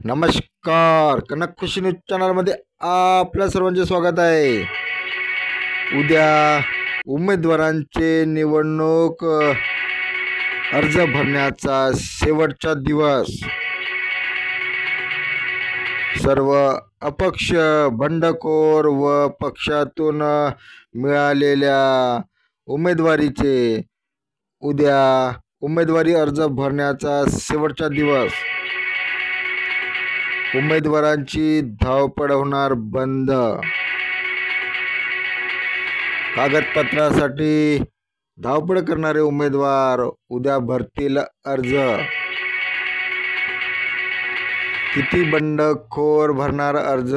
नमस्कार, कनक खुशी न्यूज चॅनलमध्ये आपल्या सर्वांचे स्वागत आहे। उद्या उमेदवारांचे निवडणूक अर्ज भरण्याचा शेवटचा दिवस। सर्व अपक्ष, बंडखोर व पक्षातून मिळालेल्या उमेदवारीचे उद्या उमेदवारी अर्ज भरण्याचा शेवटचा दिवस। उमेदवारांची धावपळ होणार बंद। कागदपत्रासाठी धावपळ करणारे उमेदवार उद्या भरतील अर्ज। किती बंडखोर भरणार अर्ज,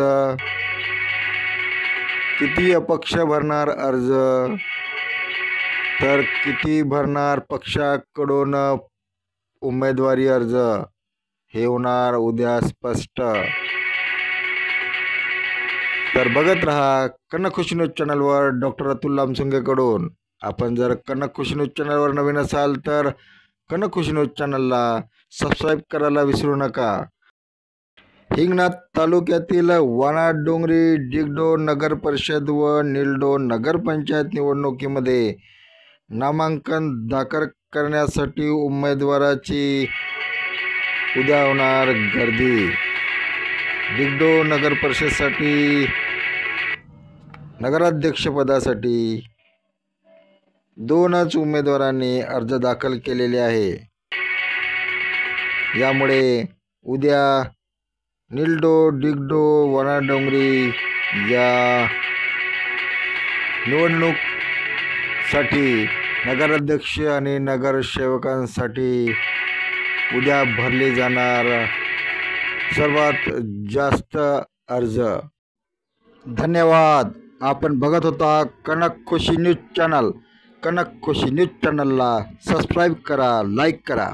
किती अपक्ष भरणार अर्ज, तर किती भरणार पक्षाकडून उमेदवारी अर्ज, हे होणार उद्या स्पष्ट। तर बघत रहा कनक खुशी न्यूज चॅनलवर डॉक्टर अतुल लामसुंगेकडून। आपण जर कनक खुशी न्यूज चॅनलवर नवीन असाल तर कनक खुशी न्यूज चॅनलला सबस्क्राईब करायला विसरू नका। हिंगणा तालुक्यातील वानाडोंगरी, डिगडोह नगर परिषद व निलडोह नगरपंचायत निवडणुकीमध्ये नामांकन दाखल करण्यासाठी उमेदवाराची उद्या होणार गर्दी। डिगडोह नगर परिषदसाठी नगराध्यक्षपदासाठी 2च उमेदवारांनी अर्ज दाखल केलेले आहे। यामुळे उद्या निलडोह, डिगडोह, वानाडोंगरी या निवडणुकीसाठी नगराध्यक्ष आणि नगरसेवकांसाठी उद्या भरले जाणार सर्वात जास्त अर्ज। धन्यवाद। आपण बघत होता कनक खुशी न्यूज चॅनल। कनक खुशी न्यूज चॅनलला सबस्क्राईब करा, लाईक करा।